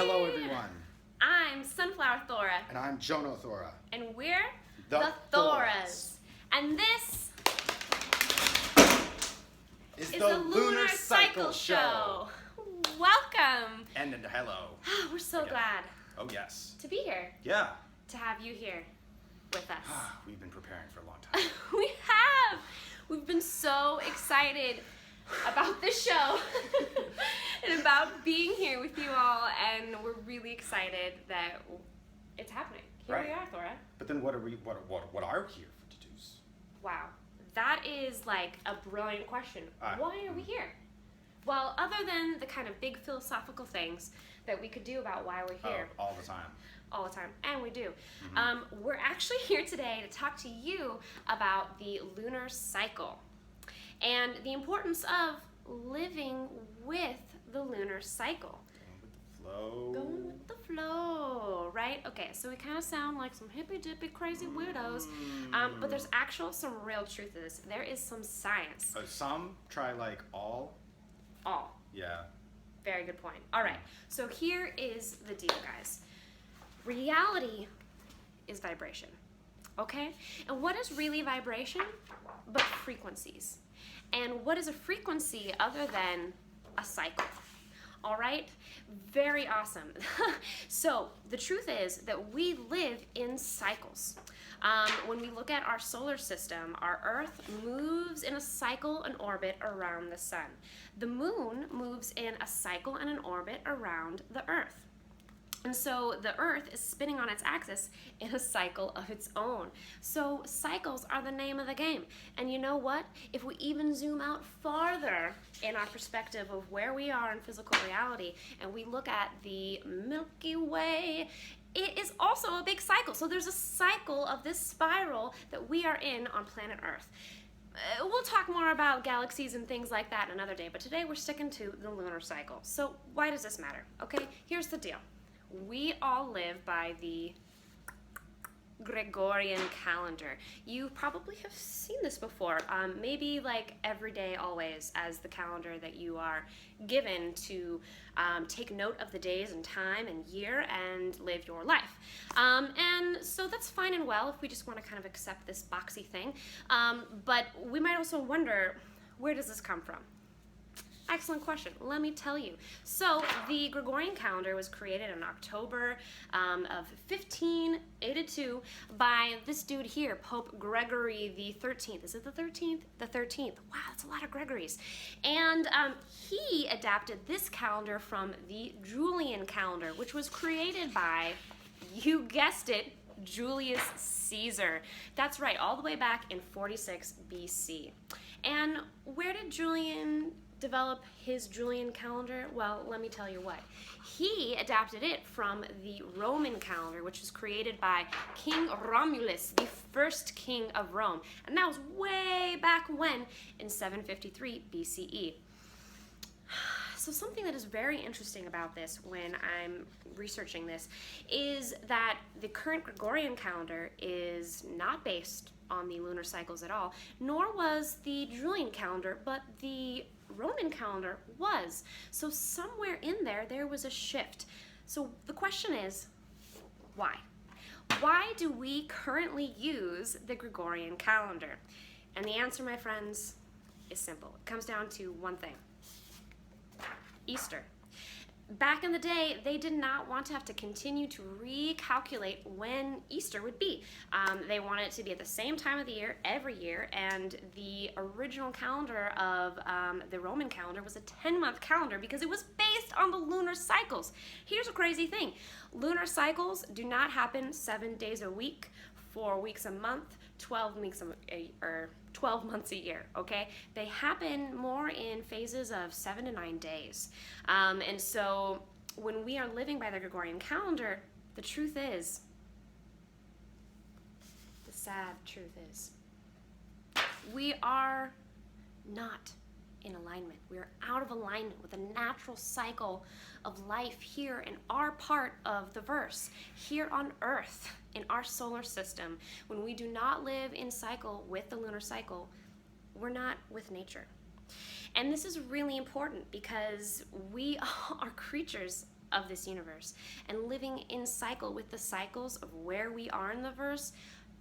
Hello everyone. I'm Sunflower Tho'ra. And I'm Jono Tho'ra. And we're the THO'RAS. And this is the Lunar Cycle Show. Welcome. And hello. We're so glad Oh yes. to be here, Yeah. to have you here with us. We've been preparing for a long time. We have. We've been so excited about this show and about being here with you all, and we're really excited that it's happening. Here we are, Tho'ra. But then what are we here to do? Wow, that is like a brilliant question. Why are we here? Well, other than the kind of big philosophical things that we could do about why we're here. All the time. All the time, and we do. We're actually here today to talk to you about the lunar cycle and the importance of living with the lunar cycle. Going with the flow, right? Okay, so we kind of sound like some hippy-dippy crazy weirdos, but there's some real truth to this. There is some science. Some try like all. All. Yeah. Very good point. All right, so here is the deal, guys. Reality is vibration, okay? And what is really vibration but frequencies? And what is a frequency other than a cycle? All right? Very awesome. So the truth is that we live in cycles. When we look at our solar system, our Earth moves in a cycle and orbit around the sun. The moon moves in a cycle and an orbit around the Earth. And so the Earth is spinning on its axis in a cycle of its own. So cycles are the name of the game. And you know what? If we even zoom out farther in our perspective of where we are in physical reality, and we look at the Milky Way, it is also a big cycle. So there's a cycle of this spiral that we are in on planet Earth. We'll talk more about galaxies and things like that another day, but today we're sticking to the lunar cycle. So why does this matter? Okay, here's the deal. We all live by the Gregorian calendar. You probably have seen this before, maybe like every day, always, as the calendar that you are given to take note of the days and time and year and live your life. And so that's fine and well if we just want to kind of accept this boxy thing. But we might also wonder, where does this come from? Excellent question. Let me tell you. So the Gregorian calendar was created in October of 1582 by this dude here, Pope Gregory the 13th. Is it the 13th? The 13th. Wow, that's a lot of Gregories. And he adapted this calendar from the Julian calendar, which was created by, you guessed it, Julius Caesar. That's right, all the way back in 46 BC. And where did Julian develop his Julian calendar? Well, let me tell you what. He adapted it from the Roman calendar, which was created by King Romulus, the first king of Rome. And that was way back when, in 753 BCE. So something that is very interesting about this when I'm researching this is that the current Gregorian calendar is not based on the lunar cycles at all, nor was the Julian calendar, but the Roman calendar was. So somewhere in there was a shift. So the question is, why? Why do we currently use the Gregorian calendar? And the answer, my friends, is simple. It comes down to one thing. Easter. Back in the day, they did not want to have to continue to recalculate when Easter would be. They wanted it to be at the same time of the year every year, and the original calendar of the Roman calendar was a 10-month calendar because it was based on the lunar cycles. Here's a crazy thing. Lunar cycles do not happen 7 days a week, 4 weeks a month, 12 months a year, okay? They happen more in phases of 7 to 9 days. And so when we are living by the Gregorian calendar, the truth is, the sad truth is, we are not in alignment. We are out of alignment with the natural cycle of life here in our part of the verse, here on Earth, in our solar system. When we do not live in cycle with the lunar cycle, we're not with nature. And this is really important because we are creatures of this universe. And living in cycle with the cycles of where we are in the verse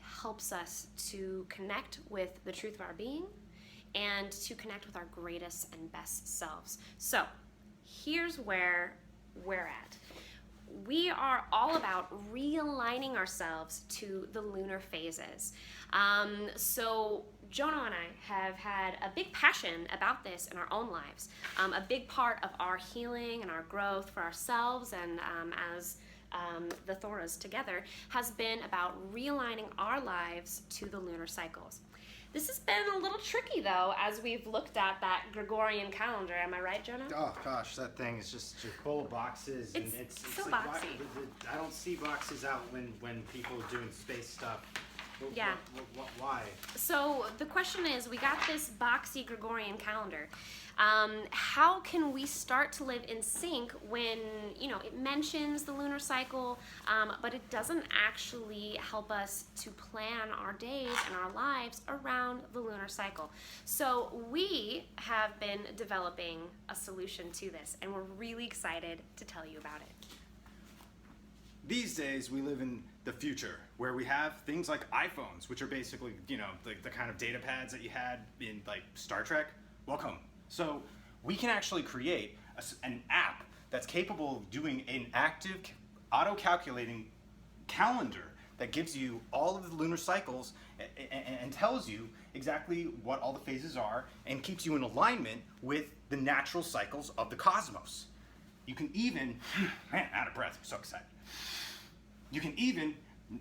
helps us to connect with the truth of our being and to connect with our greatest and best selves. So here's where we're at. We are all about realigning ourselves to the lunar phases. So Jono and I have had a big passion about this in our own lives. A big part of our healing and our growth for ourselves and as the THO'RAS together has been about realigning our lives to the lunar cycles. This has been a little tricky though as we've looked at that Gregorian calendar. Am I right, Jono? Oh gosh, that thing is just full of boxes, and it's so like, boxy. I don't see boxes out when people are doing space stuff. Yeah. Why? So the question is, we got this boxy Gregorian calendar. How can we start to live in sync when, it mentions the lunar cycle, but it doesn't actually help us to plan our days and our lives around the lunar cycle? So we have been developing a solution to this, and we're really excited to tell you about it. These days we live in the future where we have things like iPhones, which are basically, the kind of data pads that you had in like Star Trek. Welcome. So we can actually create an app that's capable of doing an active auto-calculating calendar that gives you all of the lunar cycles and tells you exactly what all the phases are and keeps you in alignment with the natural cycles of the cosmos. You can even, man, out of breath, I'm so excited. You can even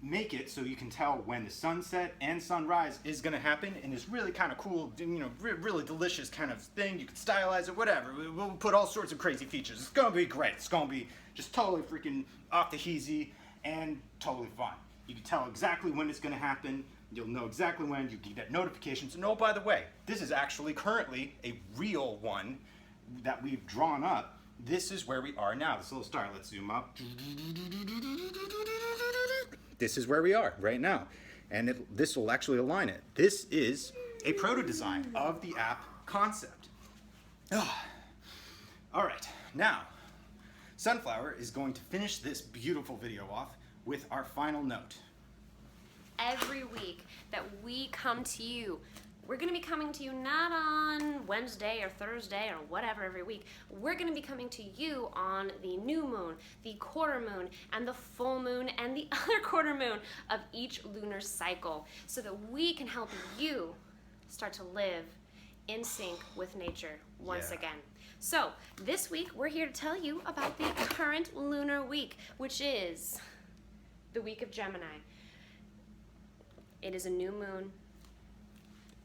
make it so you can tell when the sunset and sunrise is going to happen, and it's really kind of cool, really delicious kind of thing. You can stylize it, whatever. We'll put all sorts of crazy features. It's going to be great. It's going to be just totally freaking off the heezy and totally fun. You can tell exactly when it's going to happen. You'll know exactly when. You can get notifications. And oh, by the way, this is actually currently a real one that we've drawn up. This is where we are now. This little star, let's zoom up. This is where we are right now. And this will actually align it. This is a proto design of the app concept. All right, now, Sunflower is going to finish this beautiful video off with our final note. Every week that we come to you, we're going to be coming to you not on Wednesday or Thursday or whatever every week. We're going to be coming to you on the new moon, the quarter moon, and the full moon, and the other quarter moon of each lunar cycle so that we can help you start to live in sync with nature once again. So this week, we're here to tell you about the current lunar week, which is the week of Gemini. It is a new moon.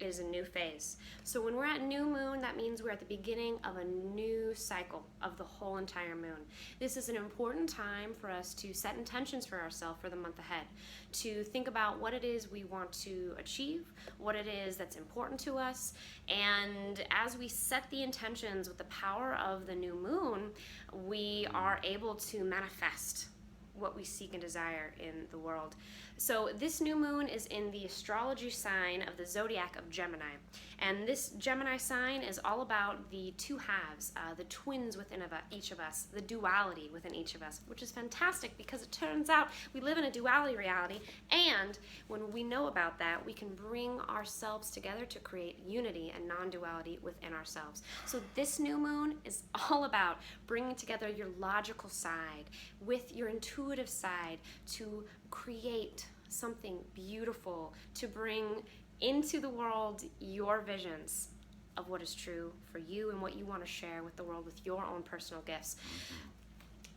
It is a new phase. So when we're at new moon, that means we're at the beginning of a new cycle of the whole entire moon. This is an important time for us to set intentions for ourselves for the month ahead, to think about what it is we want to achieve, what it is that's important to us, and as we set the intentions with the power of the new moon, we are able to manifest what we seek and desire in the world. So this new moon is in the astrology sign of the zodiac of Gemini. And this Gemini sign is all about the two halves, the twins within each of us, the duality within each of us, which is fantastic because it turns out we live in a duality reality. And when we know about that, we can bring ourselves together to create unity and non-duality within ourselves. So this new moon is all about bringing together your logical side with your intuitive side to create something beautiful, to bring into the world your visions of what is true for you and what you want to share with the world with your own personal gifts.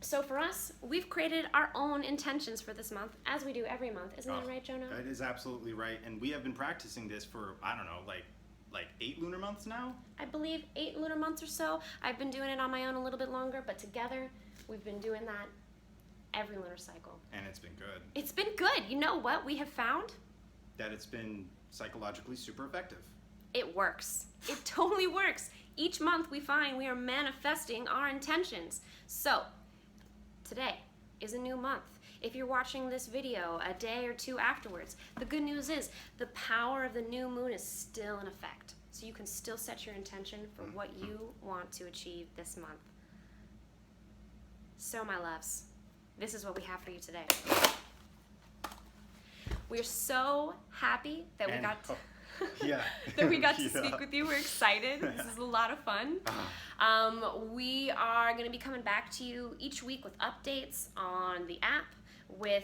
So for us, we've created our own intentions for this month, as we do every month. Isn't that right, Jono? That is absolutely right. And we have been practicing this for, I don't know, like 8 lunar months now? I believe 8 lunar months or so. I've been doing it on my own a little bit longer, but together we've been doing that every lunar cycle. And it's been good. It's been good. You know what we have found? That it's been psychologically super effective. It works. It totally works. Each month we find we are manifesting our intentions. So, today is a new month. If you're watching this video a day or two afterwards, the good news is the power of the new moon is still in effect. So you can still set your intention for what you want to achieve this month. So, my loves, this is what we have for you today. We're so happy that we got to, yeah. that we got to speak with you. We're excited. This is a lot of fun. We are going to be coming back to you each week with updates on the app.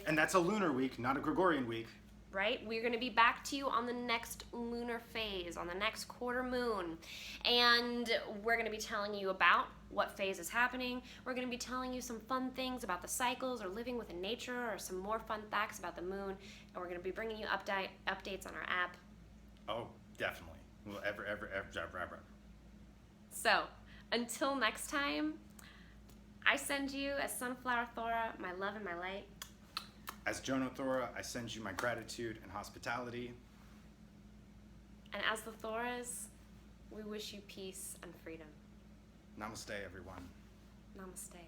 And that's a lunar week, not a Gregorian week. Right? We're going to be back to you on the next lunar phase, on the next quarter moon. And we're going to be telling you about what phase is happening. We're going to be telling you some fun things about the cycles or living within nature or some more fun facts about the moon. And we're going to be bringing you updates on our app. Oh, definitely. Well, ever. So, until next time, I send you as Sunflower Tho'ra my love and my light. As Jono Tho'ra, I send you my gratitude and hospitality. And as the Tho'ras, we wish you peace and freedom. Namaste, everyone. Namaste.